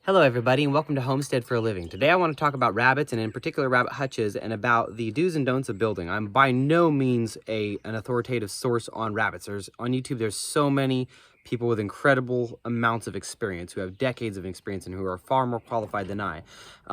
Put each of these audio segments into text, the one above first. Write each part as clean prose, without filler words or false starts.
Hello everybody and welcome to Homestead for a Living. Today I want to talk about rabbits and in particular rabbit hutches and about the do's and don'ts of building. I'm by no means an authoritative source on rabbits. On YouTube there's so many people with incredible amounts of experience who have decades of experience and who are far more qualified than I.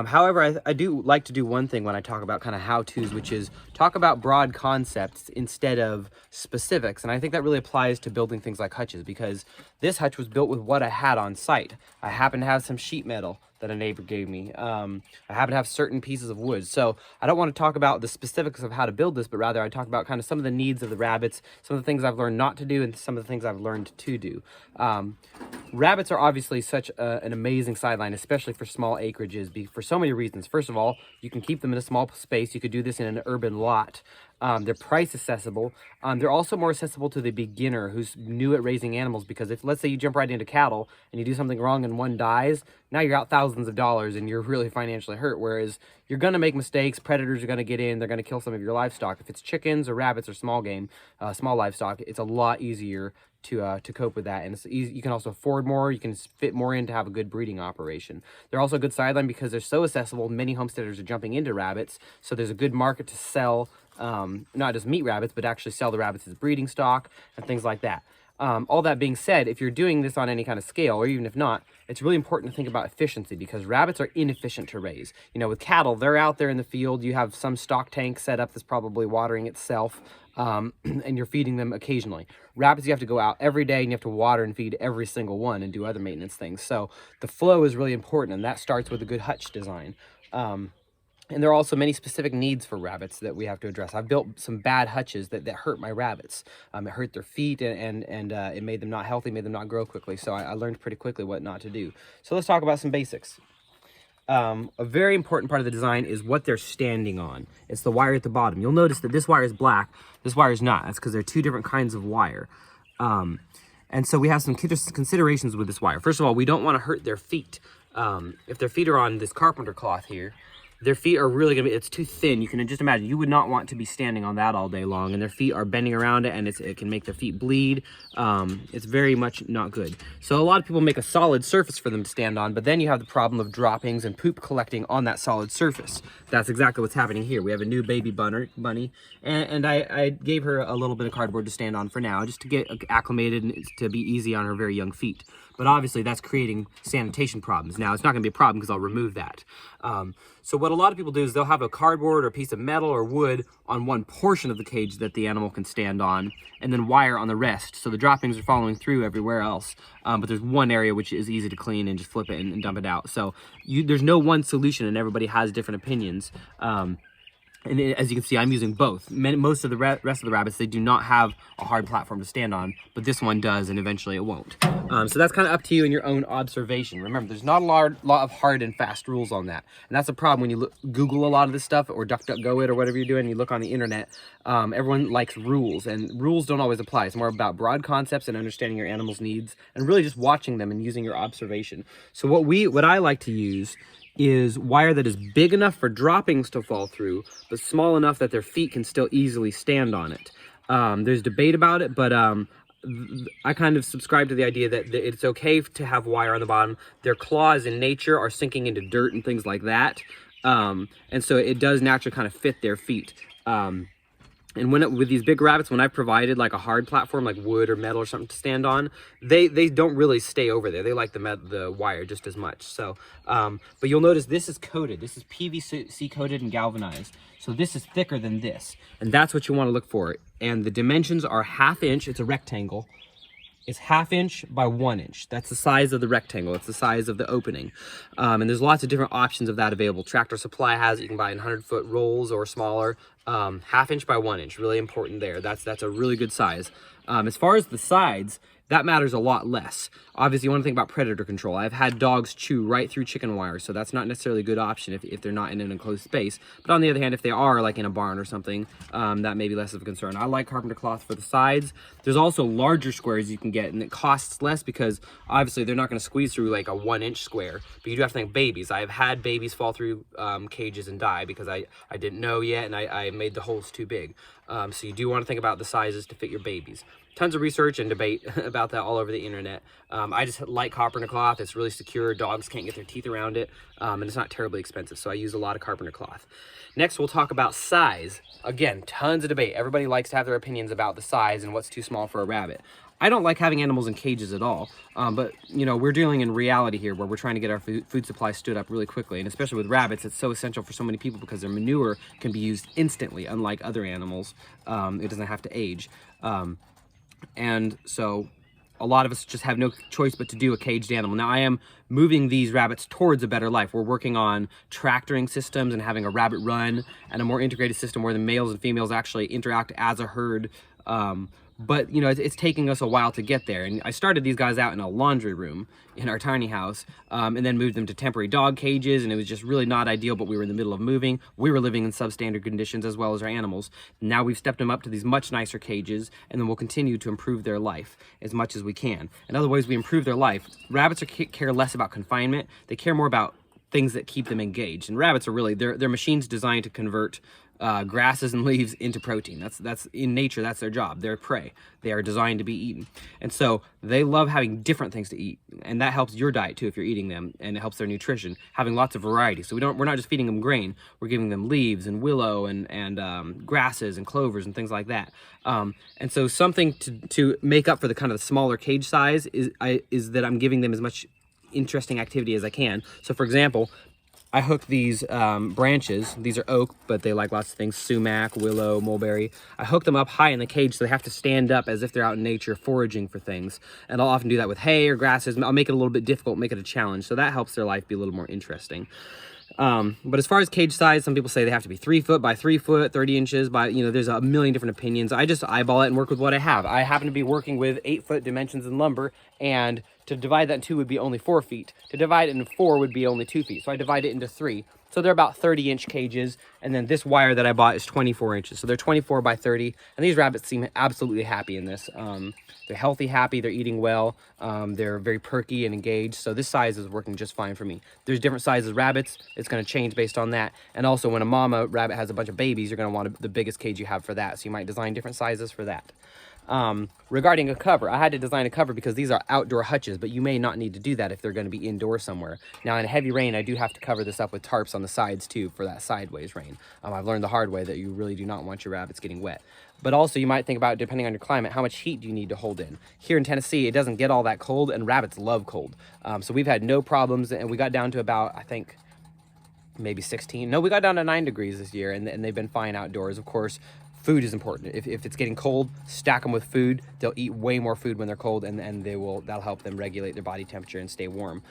However, I do like to do one thing when I talk about kind of how-tos, which is talk about broad concepts instead of specifics. And I think that really applies to building things like hutches, because this hutch was built with what I had on site. I happen to have some sheet metal that a neighbor gave me. I happen to have certain pieces of wood. So I don't want to talk about the specifics of how to build this, but rather I talk about kind of some of the needs of the rabbits, some of the things I've learned not to do, and some of the things I've learned to do. Rabbits are obviously such an amazing sideline, especially for small acreages, for so many reasons. First of all, you can keep them in a small space. You could do this in an urban lot. They're price accessible. They're also more accessible to the beginner who's new at raising animals, because if, let's say you jump right into cattle and you do something wrong and one dies, now you're out thousands of dollars and you're really financially hurt. Whereas you're going to make mistakes. Predators are going to get in. They're going to kill some of your livestock. If it's chickens or rabbits or small game, small livestock, it's a lot easier to cope with that, and it's easy. You can also afford more. You can fit more in to have a good breeding operation. They're also a good sideline because they're so accessible. Many homesteaders are jumping into rabbits, so there's a good market to sell not just meat rabbits, but actually sell the rabbits as breeding stock and things like that. All that being said, if you're doing this on any kind of scale, or even if not, it's really important to think about efficiency, because rabbits are inefficient to raise. You know, with cattle, they're out there in the field. You have some stock tank set up that's probably watering itself, and you're feeding them occasionally. Rabbits, you have to go out every day and you have to water and feed every single one and do other maintenance things. So the flow is really important, and that starts with a good hutch design. And there are also many specific needs for rabbits that we have to address. I've built some bad hutches that hurt my rabbits. It hurt their feet, and it made them not healthy, made them not grow quickly. So I learned pretty quickly what not to do. So let's talk about some basics. A very important part of the design is what they're standing on. It's the wire at the bottom. You'll notice that this wire is black, this wire is not. That's because they're two different kinds of wire. And so we have some considerations with this wire. First of all, we don't want to hurt their feet. If their feet are on this carpenter cloth here, their feet are really going to be, it's too thin. You can just imagine, you would not want to be standing on that all day long, and their feet are bending around it, and it can make their feet bleed. It's very much not good. So a lot of people make a solid surface for them to stand on, but then you have the problem of droppings and poop collecting on that solid surface. That's exactly what's happening here. We have a new baby bunny, and I gave her a little bit of cardboard to stand on for now, just to get acclimated and to be easy on her very young feet. But obviously that's creating sanitation problems. Now, it's not going to be a problem because I'll remove that. So what a lot of people do is they'll have a cardboard or a piece of metal or wood on one portion of the cage that the animal can stand on, and then wire on the rest. So the droppings are following through everywhere else. But there's one area which is easy to clean and just flip it and dump it out. So there's no one solution, and everybody has different opinions. And as you can see, I'm using both. Most of the rest of the rabbits, they do not have a hard platform to stand on, but this one does, and eventually it won't. So that's kind of up to you and your own observation. Remember, there's not a lot of hard and fast rules on that. And that's a problem when you Google a lot of this stuff, or DuckDuckGo it, or whatever you're doing, and you look on the internet. Everyone likes rules, and rules don't always apply. It's more about broad concepts and understanding your animal's needs, and really just watching them and using your observation. So what I like to use is wire that is big enough for droppings to fall through, but small enough that their feet can still easily stand on it. There's debate about it, but I kind of subscribe to the idea that it's okay to have wire on the bottom. Their claws in nature are sinking into dirt and things like that, and so it does naturally kind of fit their feet. And with these big rabbits, when I've provided like a hard platform, like wood or metal or something to stand on, they don't really stay over there. They like the wire just as much. So, but you'll notice this is coated. This is PVC coated and galvanized. So this is thicker than this, and that's what you want to look for. And the dimensions are 1/2 inch. It's a rectangle. It's 1/2 inch by 1 inch. That's the size of the rectangle. It's the size of the opening. And there's lots of different options of that available. Tractor Supply has it. You can buy in 100-foot rolls or smaller. 1/2 inch by 1 inch, really important there. That's a really good size. As far as the sides, that matters a lot less. Obviously, you want to think about predator control. I've had dogs chew right through chicken wire, so that's not necessarily a good option if they're not in an enclosed space. But on the other hand, if they are like in a barn or something, that may be less of a concern. I like carpenter cloth for the sides. There's also larger squares you can get, and it costs less because obviously they're not going to squeeze through like a 1 inch square. But you do have to think babies. I've had babies fall through cages and die because I didn't know yet, and I made the holes too big. So you do want to think about the sizes to fit your babies. Tons of research and debate about that all over the internet. I just like carpenter cloth. It's really secure. Dogs can't get their teeth around it, and it's not terribly expensive. So I use a lot of carpenter cloth. Next, we'll talk about size. Again, tons of debate. Everybody likes to have their opinions about the size and what's too small for a rabbit. I don't like having animals in cages at all, but you know, we're dealing in reality here where we're trying to get our food supply stood up really quickly, and especially with rabbits, it's so essential for so many people because their manure can be used instantly, unlike other animals. It doesn't have to age, and so a lot of us just have no choice but to do a caged animal. Now, I am moving these rabbits towards a better life. We're working on tractoring systems and having a rabbit run and a more integrated system where the males and females actually interact as a herd. But you know, it's taking us a while to get there. And I started these guys out in a laundry room in our tiny house, and then moved them to temporary dog cages, and it was just really not ideal, but we were in the middle of moving. We were living in substandard conditions as well as our animals. Now we've stepped them up to these much nicer cages, and then we'll continue to improve their life as much as we can. In other ways, we improve their life. Rabbits care less about confinement. They care more about things that keep them engaged. And rabbits are really, they're machines designed to convert grasses and leaves into protein. That's in nature, that's their job. They're prey. They are designed to be eaten. And so they love having different things to eat. And that helps your diet too if you're eating them, and it helps their nutrition, having lots of variety. So we're not just feeding them grain, we're giving them leaves and willow and grasses and clovers and things like that. And so something to make up for the kind of the smaller cage size is that I'm giving them as much interesting activity as I can. So for example, I hook these branches. These are oak, but they like lots of things, sumac, willow, mulberry. I hook them up high in the cage so they have to stand up as if they're out in nature foraging for things. And I'll often do that with hay or grasses. I'll make it a little bit difficult, make it a challenge. So that helps their life be a little more interesting. But as far as cage size, some people say they have to be 3 foot by 3 foot, 30 inches by, you know, there's a million different opinions. I just eyeball it and work with what I have. I happen to be working with 8-foot dimensions in lumber, and to divide that in 2 would be only 4 feet. To divide it into 4 would be only 2 feet. So I divide it into 3. So they're about 30-inch cages, and then this wire that I bought is 24 inches. So they're 24 by 30, and these rabbits seem absolutely happy in this. They're healthy, happy, they're eating well, they're very perky and engaged, so this size is working just fine for me. There's different sizes of rabbits, it's going to change based on that, and also when a mama rabbit has a bunch of babies, you're going to want the biggest cage you have for that, so you might design different sizes for that. Regarding a cover, I had to design a cover because these are outdoor hutches, but you may not need to do that if they're going to be indoors somewhere. Now in heavy rain, I do have to cover this up with tarps on the sides too for that sideways rain. I've learned the hard way that you really do not want your rabbits getting wet. But also you might think about, depending on your climate, how much heat do you need to hold in. Here in Tennessee, it doesn't get all that cold, and rabbits love cold. So we've had no problems, and we got down to about, I think, maybe 16. No, we got down to 9 degrees this year, and they've been fine outdoors. Of course, food is important. If it's getting cold, stack them with food. They'll eat way more food when they're cold, and that'll help them regulate their body temperature and stay warm.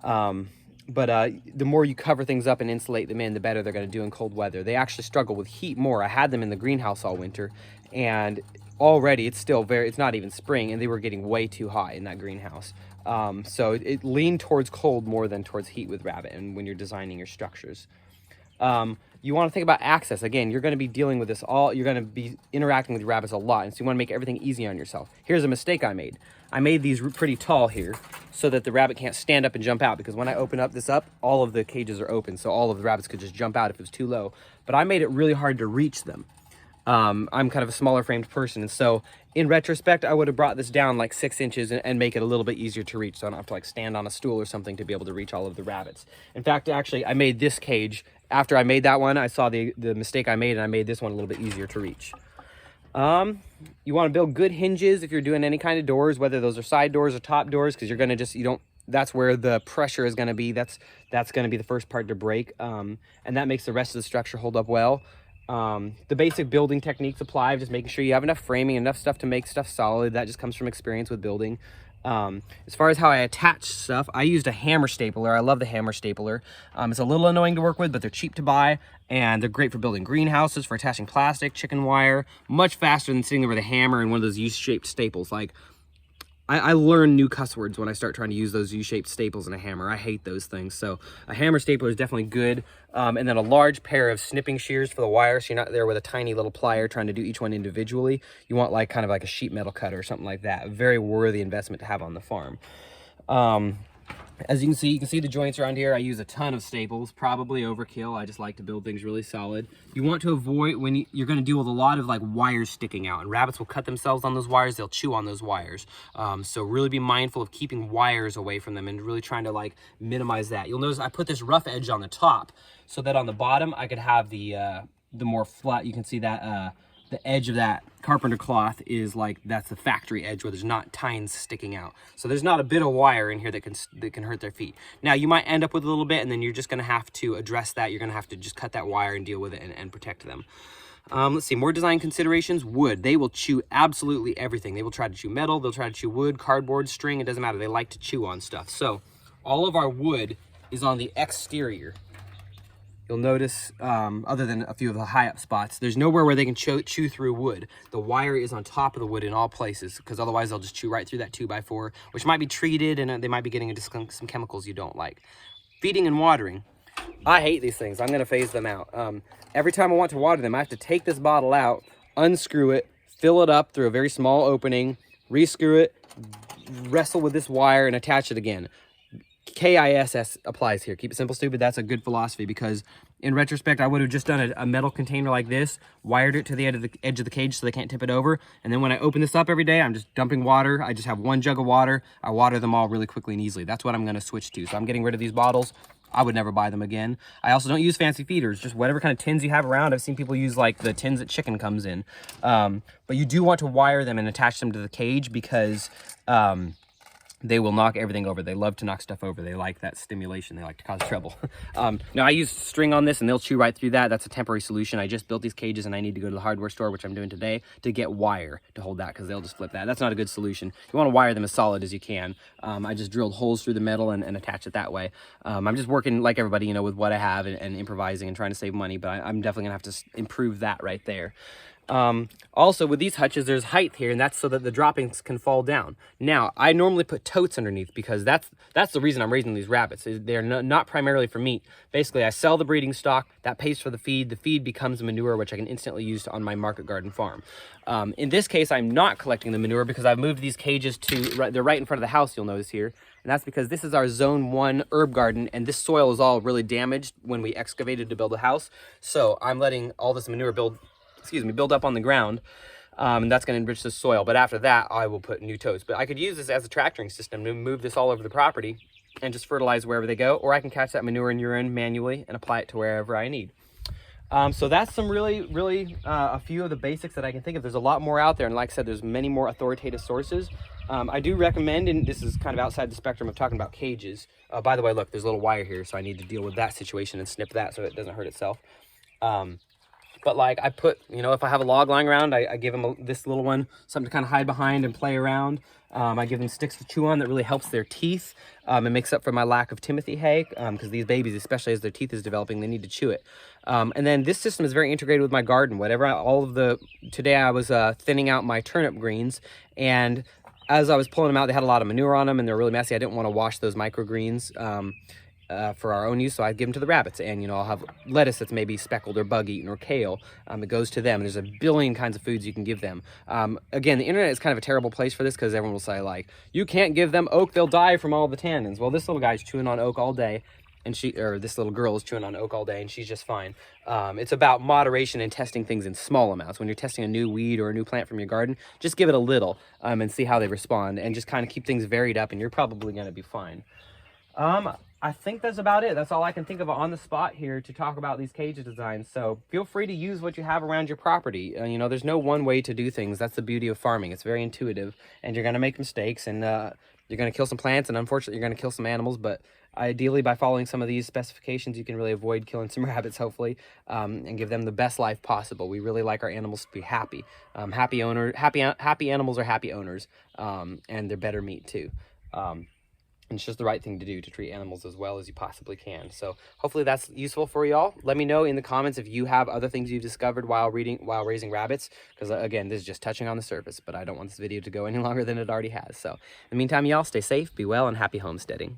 But the more you cover things up and insulate them in, the better they're going to do in cold weather. They actually struggle with heat more. I had them in the greenhouse all winter, and already it's not even spring, and they were getting way too hot in that greenhouse. So it leaned towards cold more than towards heat with rabbit, and when you're designing your structures. You want to think about access. Again, you're going to be dealing with this you're going to be interacting with your rabbits a lot, and so you want to make everything easy on yourself. Here's a mistake I made. I made these pretty tall here so that the rabbit can't stand up and jump out, because when I open this up, all of the cages are open, so all of the rabbits could just jump out if it was too low. But I made it really hard to reach them. I'm kind of a smaller framed person, and so in retrospect, I would have brought this down like 6 inches and make it a little bit easier to reach, so I don't have to like stand on a stool or something to be able to reach all of the rabbits. In fact, actually, I made this cage. After I made that one, I saw the mistake I made, and I made this one a little bit easier to reach. You want to build good hinges if you're doing any kind of doors, whether those are side doors or top doors, because you're going to that's where the pressure is going to be. That's going to be the first part to break, and that makes the rest of the structure hold up well. The basic building techniques apply, just making sure you have enough framing, enough stuff to make stuff solid. That just comes from experience with building. As far as how I attach stuff, I used a hammer stapler. I love the hammer stapler. It's a little annoying to work with, but they're cheap to buy, and they're great for building greenhouses, for attaching plastic, chicken wire, much faster than sitting there with a hammer and one of those U-shaped staples. Like, I learn new cuss words when I start trying to use those U-shaped staples and a hammer. I hate those things. So a hammer stapler is definitely good. And then a large pair of snipping shears for the wire, so you're not there with a tiny little plier trying to do each one individually. You want kind of like a sheet metal cutter or something like that. A very worthy investment to have on the farm. As you can see the joints around here. I use a ton of staples, probably overkill. I just like to build things really solid. You want to avoid, when you're going to deal with a lot of like wires sticking out, and rabbits will cut themselves on those wires. They'll chew on those wires. So really be mindful of keeping wires away from them and really trying to like minimize that. You'll notice I put this rough edge on the top so that on the bottom I could have the more flat. You can see that the edge of that carpenter cloth is like, that's the factory edge where there's not tines sticking out. So there's not a bit of wire in here that can hurt their feet. Now you might end up with a little bit, and then you're just gonna have to address that. You're gonna have to just cut that wire and deal with it and protect them. Let's see, more design considerations. Wood. They will chew absolutely everything. They will try to chew metal, they'll try to chew wood, cardboard, string, it doesn't matter. They like to chew on stuff. So all of our wood is on the exterior. You'll notice, other than a few of the high up spots, there's nowhere where they can chew through wood. The wire is on top of the wood in all places, because otherwise they'll just chew right through that 2x4, which might be treated, and they might be getting into some chemicals you don't like. Feeding and watering. I hate these things. I'm gonna phase them out. Every time I want to water them, I have to take this bottle out, unscrew it, fill it up through a very small opening, rescrew it, wrestle with this wire, and attach it again. KISS applies here. Keep it simple, stupid. That's a good philosophy, because in retrospect, I would have just done a metal container like this, wired it to the edge of the cage so they can't tip it over. And then when I open this up every day, I'm just dumping water. I just have one jug of water. I water them all really quickly and easily. That's what I'm going to switch to. So I'm getting rid of these bottles. I would never buy them again. I also don't use fancy feeders, just whatever kind of tins you have around. I've seen people use like the tins that chicken comes in. But you do want to wire them and attach them to the cage, because they will knock everything over. They love to knock stuff over. They like that stimulation. They like to cause trouble. Now I use string on this and they'll chew right through that. That's a temporary solution. I just built these cages and I need to go to the hardware store, which I'm doing today, to get wire to hold that, because they'll just flip that. That's not a good solution. You want to wire them as solid as you can. I just drilled holes through the metal and attach it that way. I'm just working like everybody, you know, with what I have and improvising and trying to save money, but I'm definitely gonna have to improve that right there. Also with these hutches, there's height here, and that's so that the droppings can fall down. Now I normally put totes underneath, because that's the reason I'm raising these rabbits. They're not primarily for meat. Basically I sell the breeding stock, that pays for the feed becomes manure, which I can instantly use on my market garden farm. In this case I'm not collecting the manure, because I've moved these cages to they're right in front of the house, you'll notice here. And that's because this is our zone 1 herb garden, and this soil is all really damaged when we excavated to build a house. So I'm letting all this manure build up on the ground, and that's going to enrich the soil. But after that, I will put new totes. But I could use this as a tractoring system to move this all over the property and just fertilize wherever they go, or I can catch that manure and urine manually and apply it to wherever I need. So that's some really a few of the basics that I can think of. There's a lot more out there, and like I said, there's many more authoritative sources. I do recommend, and this is kind of outside the spectrum of talking about cages. By the way, look, there's a little wire here, so I need to deal with that situation and snip that so it doesn't hurt itself. But like I put, you know, if I have a log lying around, I give them this little one, something to kind of hide behind and play around. I give them sticks to chew on that really helps their teeth. It makes up for my lack of Timothy hay, because these babies, especially as their teeth is developing, they need to chew it. And then this system is very integrated with my garden. Today I was thinning out my turnip greens, and as I was pulling them out, they had a lot of manure on them and they're really messy. I didn't want to wash those microgreens for our own use, so I give them to the rabbits. And you know, I'll have lettuce that's maybe speckled or bug eaten, or kale. It goes to them. There's a billion kinds of foods you can give them. Again, the internet is kind of a terrible place for this, because everyone will say like, you can't give them oak, they'll die from all the tannins. Well, this little guy's chewing on oak all day, and this little girl is chewing on oak all day, and she's just fine. It's about moderation and testing things in small amounts. When you're testing a new weed or a new plant from your garden, just give it a little and see how they respond, and just kind of keep things varied up, and you're probably going to be fine. I think that's about it. That's all I can think of on the spot here to talk about these cage designs. So feel free to use what you have around your property. You know, there's no one way to do things. That's the beauty of farming. It's very intuitive, and you're going to make mistakes, and you're going to kill some plants, and unfortunately you're going to kill some animals. But ideally, by following some of these specifications, you can really avoid killing some rabbits, hopefully, and give them the best life possible. We really like our animals to be happy. Happy animals are happy owners, and they're better meat too. And it's just the right thing to do, to treat animals as well as you possibly can. So hopefully that's useful for y'all. Let me know in the comments if you have other things you've discovered while raising rabbits, because again, this is just touching on the surface, but I don't want this video to go any longer than it already has. So in the meantime, y'all stay safe, be well, and happy homesteading.